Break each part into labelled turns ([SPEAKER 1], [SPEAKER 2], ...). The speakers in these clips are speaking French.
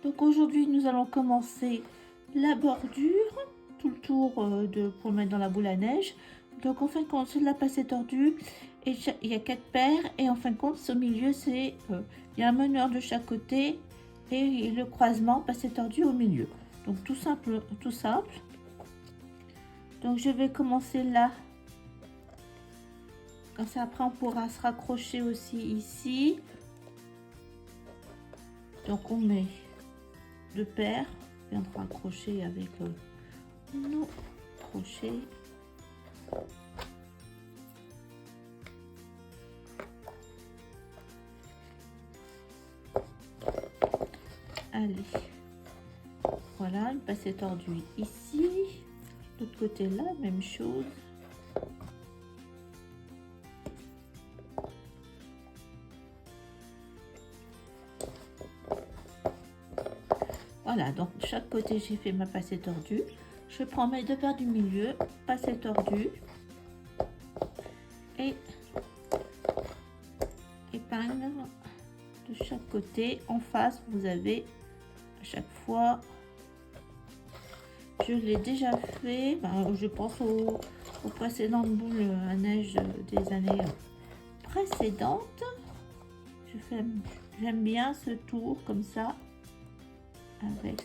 [SPEAKER 1] Donc aujourd'hui, nous allons commencer la bordure, tout le tour pour le mettre dans la boule à neige. Donc en fin de compte, c'est de la passée tordue et il y a 4 paires. Et en fin de compte, au milieu, il y a un meneur de chaque côté et le croisement passé tordu au milieu. Donc tout simple, tout simple. Donc je vais commencer là. Comme ça, après, on pourra se raccrocher aussi ici. Donc on met 2 paires, viendra accrocher avec nos crochets. Allez, voilà une passée tordue ici. De l'autre côté là, même chose. Voilà, donc de chaque côté j'ai fait ma passée tordue. Je prends mes 2 paires du milieu, passée tordue et épingle de chaque côté. En face, vous avez à chaque fois, je l'ai déjà fait, je pense aux précédentes boules à neige des années précédentes. J'aime bien ce tour comme ça, avec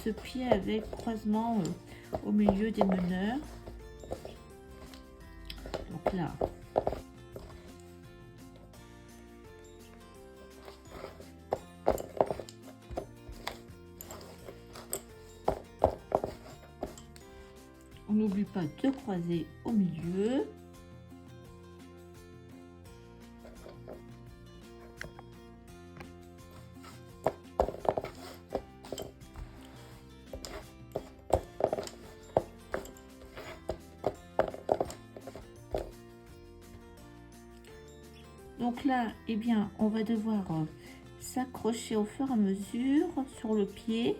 [SPEAKER 1] ce pied avec croisement au milieu des meneurs. Donc là, on n'oublie pas de croiser au milieu. Donc là, eh bien, on va devoir s'accrocher au fur et à mesure sur le pied.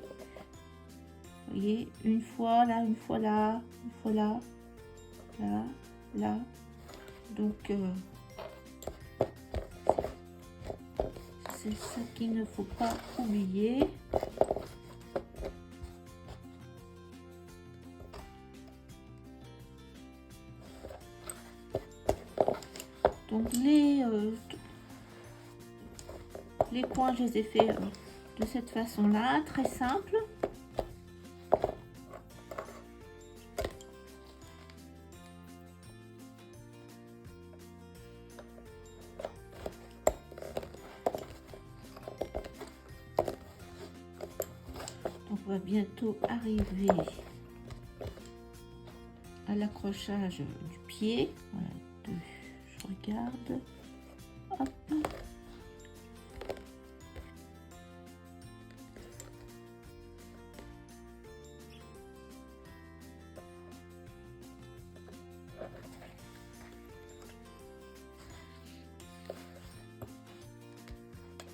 [SPEAKER 1] Vous voyez, une fois là, une fois là, une fois là, là, là. Donc, c'est ça qu'il ne faut pas oublier. Donc les coins, je les ai fait de cette façon-là, très simple. Donc on va bientôt arriver à l'accrochage du pied. Voilà, je regarde. Hop.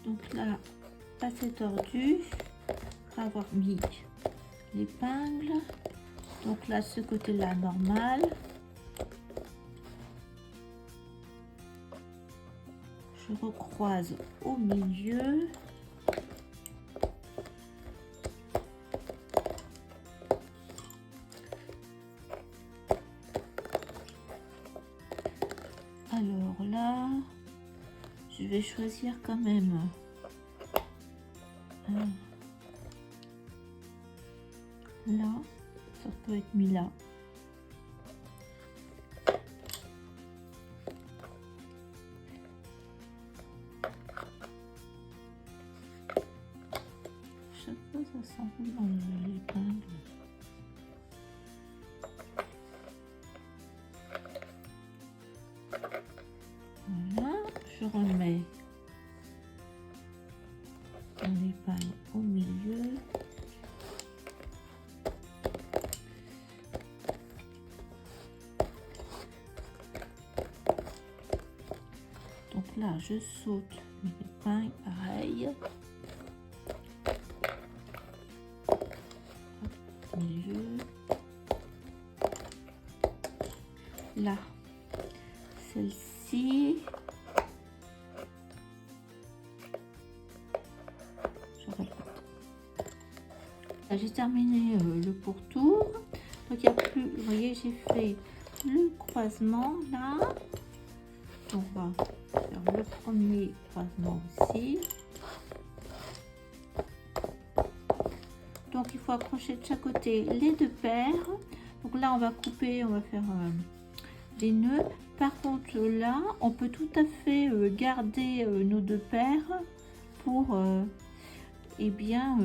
[SPEAKER 1] Donc là, passé tordu, après avoir mis l'épingle. Donc là, ce côté-là, normal. Je recroise au milieu. Alors là, je vais choisir quand même là, ça peut être mis là. Chaque fois ça s'enroule dans l'épingle. Voilà, je remets mon épingle au milieu. Donc là, je saute mes épingles, pareil. Au milieu. Là, celle-ci. ça, j'ai terminé le pourtour. Donc il n'y a plus, vous voyez, j'ai fait le croisement là. Donc on va faire le premier croisement aussi. Donc il faut accrocher de chaque côté les deux paires. Donc là on va couper, on va faire des nœuds. Par contre là on peut tout à fait garder nos deux paires pour et bien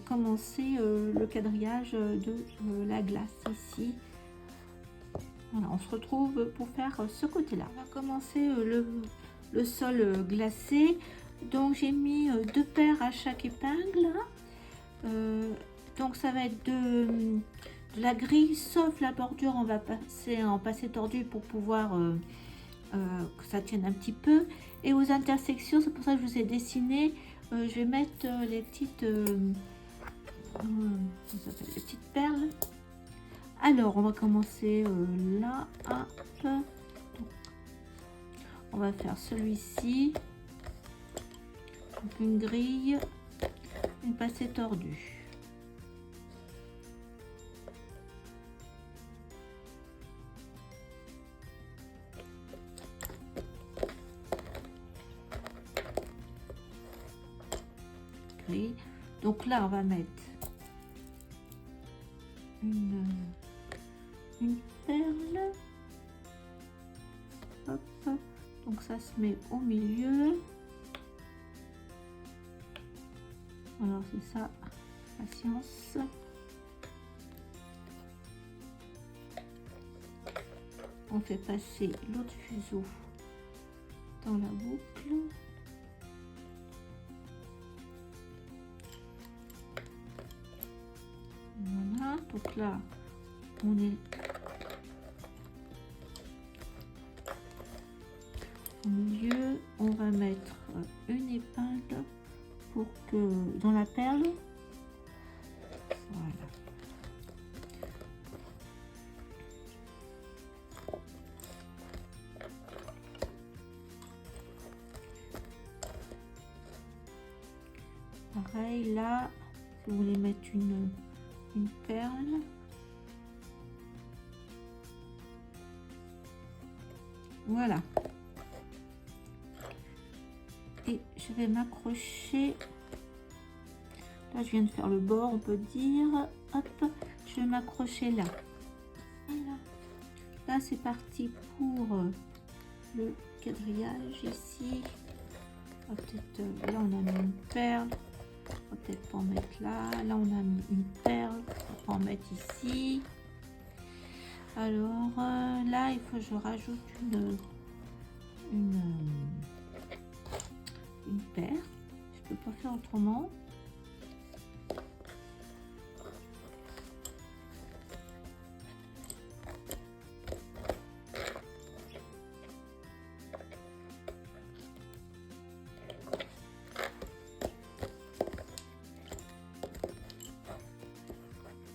[SPEAKER 1] commencer le quadrillage de la glace ici. Voilà, on se retrouve pour faire ce côté là. On va commencer le sol glacé. Donc j'ai mis deux paires à chaque épingle. Donc ça va être de la grille sauf la bordure, on va passer en passé tordu pour pouvoir que ça tienne un petit peu. Et aux intersections, c'est pour ça que je vous ai dessiné, je vais mettre les petites les petites perles. Alors on va commencer là, hop. On va faire celui-ci, donc une grille, une passée tordue. Donc là on va mettre une perle, hop. Donc ça se met au milieu. Alors c'est ça, patience. On fait passer l'autre fuseau dans la boucle. Voilà, donc là on est au milieu. On va mettre une épingle pour que dans la perle, voilà. Pareil là, si vous voulez mettre une perle, voilà. Et je vais m'accrocher. Là, je viens de faire le bord, on peut dire. Hop, je vais m'accrocher là. Voilà. Là, c'est parti pour le quadrillage ici. Peut-être là, on a mis une perle. On va peut-être pas en mettre là. Là, on a mis une perle. On va en mettre ici. Alors là, il faut que je rajoute une paire. Je peux pas faire autrement.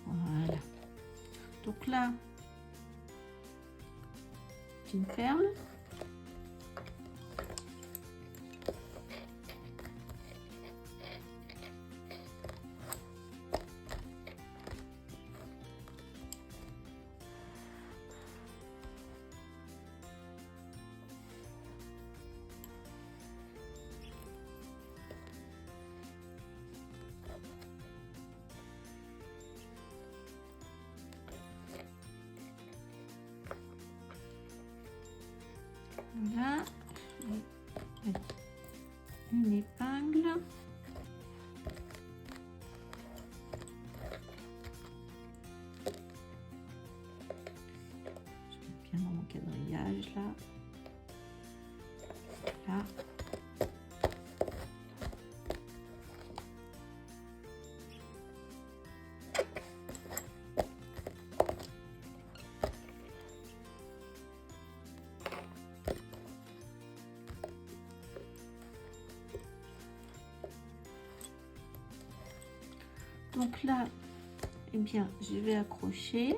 [SPEAKER 1] Voilà. Donc là, une perle. Voilà, une épingle. Je mets bien dans mon quadrillage là. Là. Donc là, eh bien, je vais accrocher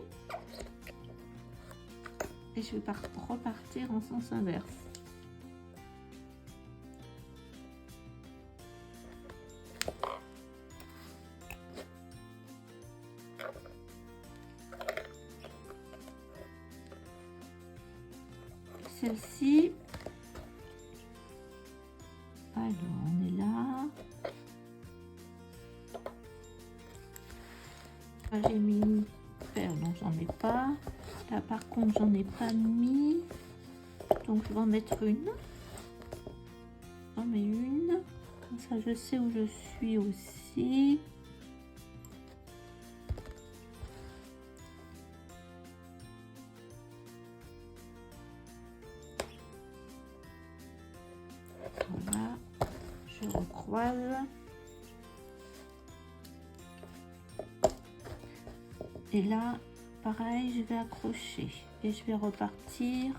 [SPEAKER 1] et je vais repartir en sens inverse. celle-ci. Alors, on est là. Là, j'ai mis une paire, donc j'en ai pas. Là, par contre, j'en ai pas mis. Donc, je vais en mettre une. J'en mets une. Comme ça, je sais où je suis aussi. Voilà. Je recroise. Et là, pareil, je vais accrocher. Et je vais repartir.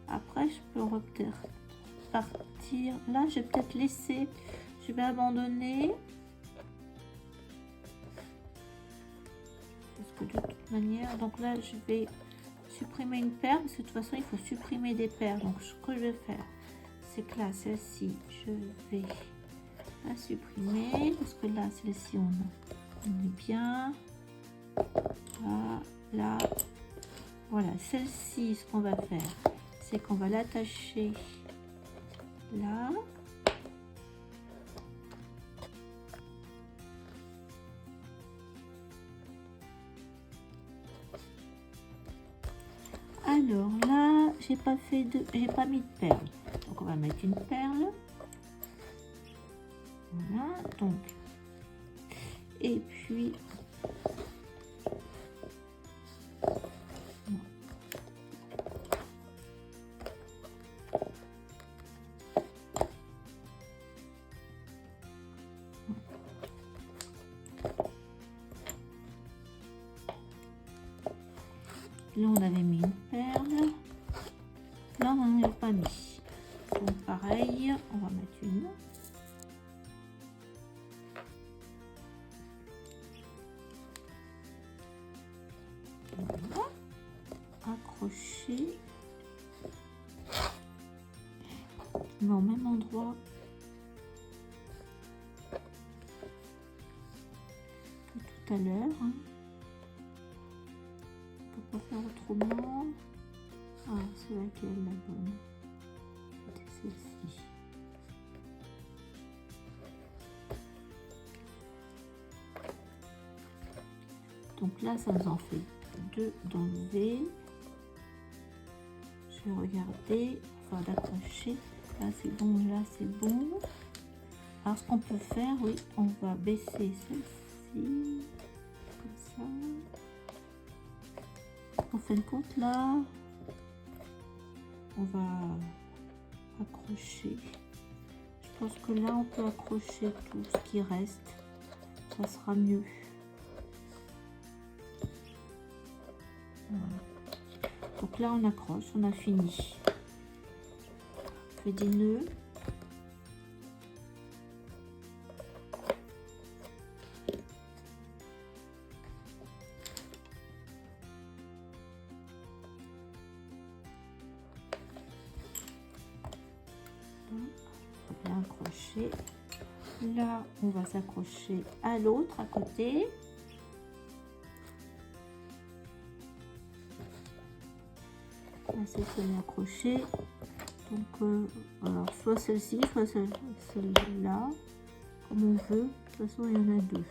[SPEAKER 1] Après, je peux peut-être partir. Là, je vais peut-être laisser. Je vais abandonner. Parce que de toute manière, donc là, je vais supprimer une paire. Parce que de toute façon, il faut supprimer des paires. Donc, ce que je vais faire, c'est que là, celle-ci, je vais la supprimer. Parce que là, celle-ci, on est bien. Là, là. Voilà, celle-ci, ce qu'on va faire, c'est qu'on va l'attacher là. Alors là, j'ai pas mis de perle. Donc on va mettre une perle. Voilà, donc. Et puis là, on avait mis une perle. Là, on n'en a pas mis. Donc, pareil, on va mettre une. Voilà. Accrocher. Mais au même endroit que tout à l'heure. Hein. On peut pas faire autrement. Ah, c'est laquelle la bonne? C'était celle-ci. Donc là, ça nous en fait deux d'enlever. Je vais regarder, enfin d'accrocher. Là c'est bon, là c'est bon. Alors ce qu'on peut faire, oui, on va baisser celle-ci comme ça. En fin de compte, là, on va accrocher. Je pense que là, on peut accrocher tout ce qui reste. Ça sera mieux. Voilà. Donc là, on accroche, on a fini. On fait des nœuds. Bien accroché. Là, on va s'accrocher à l'autre à côté. Là, c'est celle accrochée. Donc, alors, soit celle-ci, soit celle-là, comme on veut. De toute façon, il y en a deux.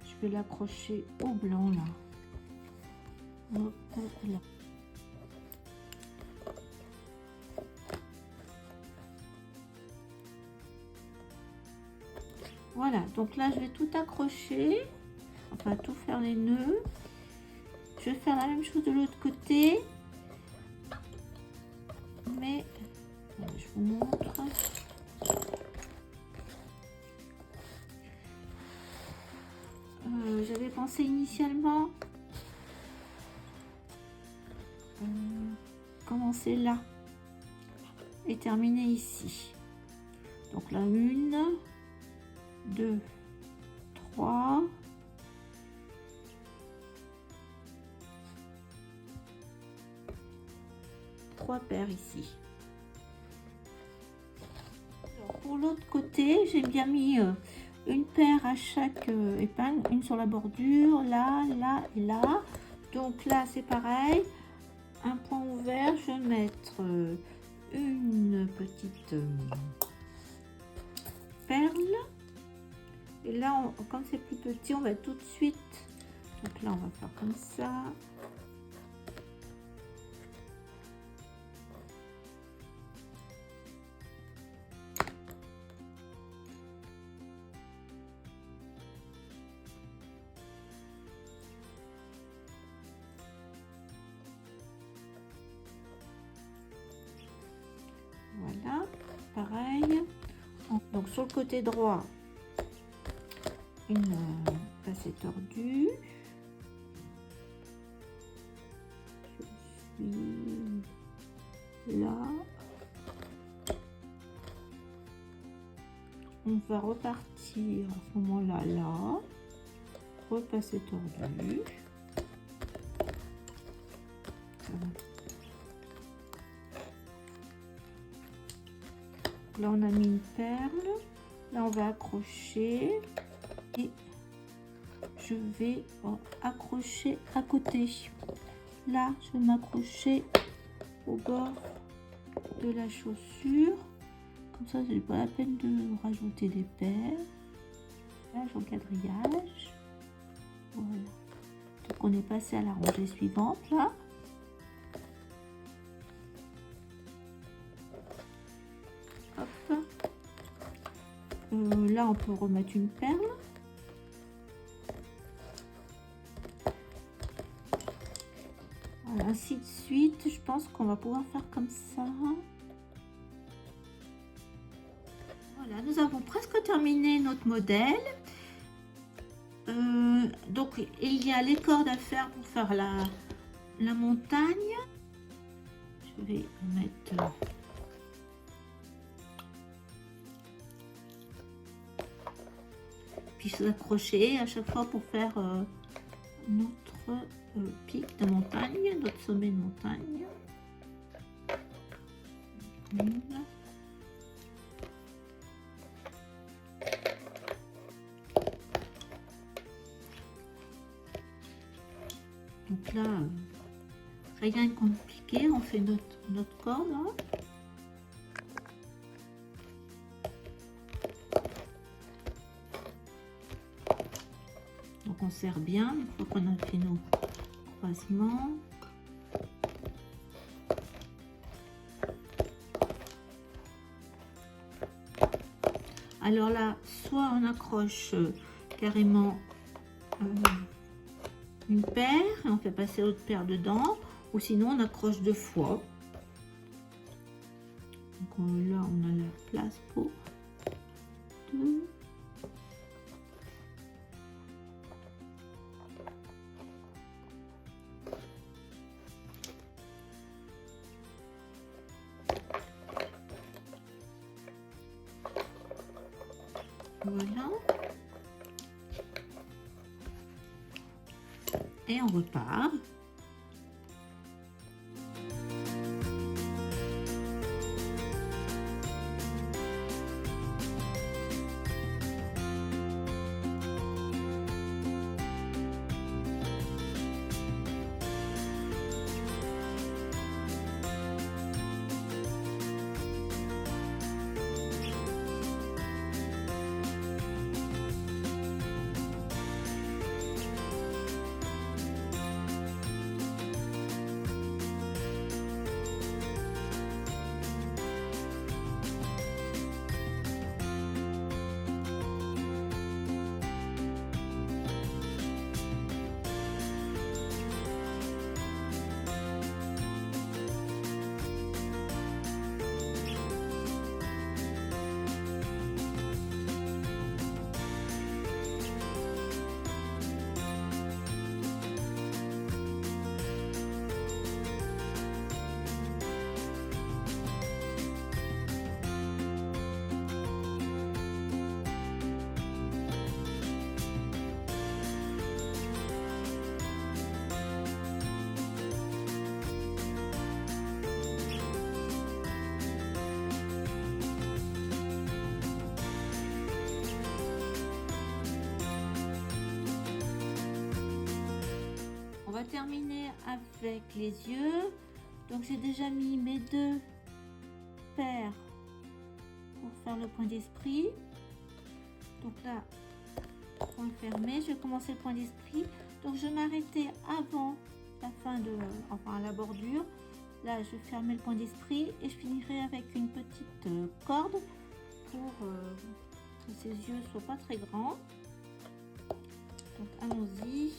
[SPEAKER 1] Je vais l'accrocher au blanc là. Hop, là. Voilà, donc là je vais tout accrocher, enfin tout faire les nœuds. Je vais faire la même chose de l'autre côté, mais je vous montre. J'avais pensé initialement commencer là et terminer ici. Donc là, 1, 2, 3, 3 paires ici. Alors, pour l'autre côté, j'ai bien mis une paire à chaque épingle, une sur la bordure, là, là et là. Donc là c'est pareil, un point ouvert, je vais mettre une petite perle. Et là, comme c'est plus petit, on va tout de suite. Donc là, on va faire comme ça. Voilà, pareil. Donc sur le côté droit, une passée tordue. Je suis là. On va repartir à ce moment-là, là. Repasser tordu. Là, on a mis une perle. Là, on va accrocher. Et je vais accrocher à côté. Là, je vais m'accrocher au bord de la chaussure. Comme ça, c'est pas la peine de rajouter des paires. Là, j'encadrillage. Voilà. Donc, on est passé à la rangée suivante, là. Hop. Là, on peut remettre une perle. Voilà, ainsi de suite. Je pense qu'on va pouvoir faire comme ça. Voilà, nous avons presque terminé notre modèle. Donc, il y a les cordes à faire pour faire la montagne. Je vais mettre... puis s'accrocher à chaque fois pour faire notre pic de montagne, notre sommet de montagne. Donc là, rien de compliqué, on fait notre corde. Hein. Donc on serre bien une fois qu'on a fait nos croisements. Alors là, soit on accroche carrément une paire et on fait passer l'autre paire dedans, ou sinon on accroche deux fois. Donc là on a la place pour deux. Voilà. Et on repart. va terminer avec les yeux. Donc j'ai déjà mis mes 2 paires pour faire le point d'esprit. Donc là, on va le fermer. Je vais commencer le point d'esprit. Donc je vais m'arrêter avant la fin de, enfin la bordure. Là, je vais fermer le point d'esprit et je finirai avec une petite corde pour que ses yeux soient pas très grands. Donc allons-y.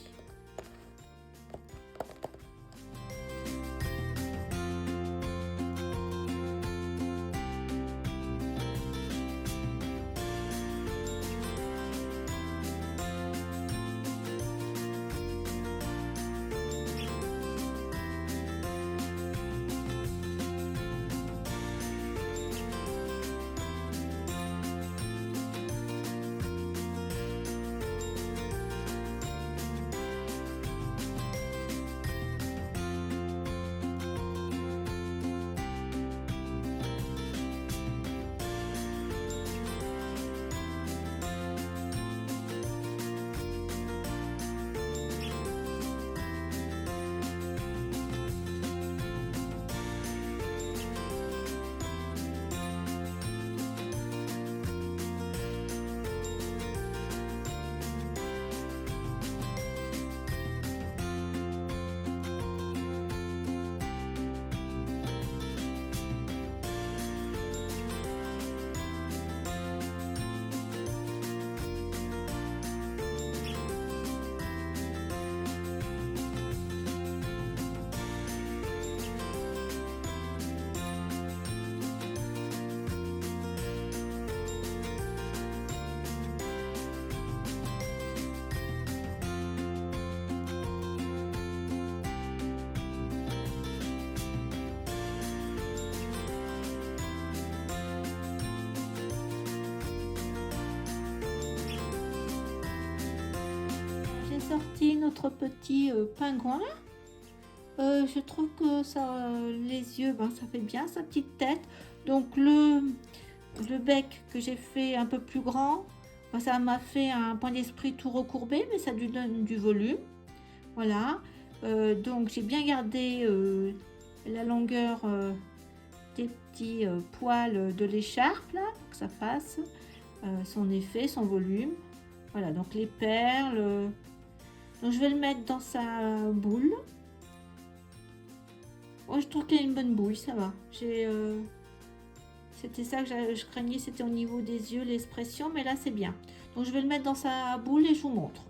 [SPEAKER 1] Sorti notre petit pingouin. Je trouve que ça, les yeux, ben, ça fait bien sa petite tête. Donc le bec que j'ai fait un peu plus grand, ben, ça m'a fait un point d'esprit tout recourbé, mais ça lui donne du volume. Voilà. Donc j'ai bien gardé la longueur des petits poils de l'écharpe là, pour que ça fasse son effet, son volume. Voilà, donc les perles. Donc je vais le mettre dans sa boule. Oh, je trouve qu'il y a une bonne bouille, ça va. C'était ça que je craignais, c'était au niveau des yeux, l'expression, mais là c'est bien. Donc je vais le mettre dans sa boule et je vous montre.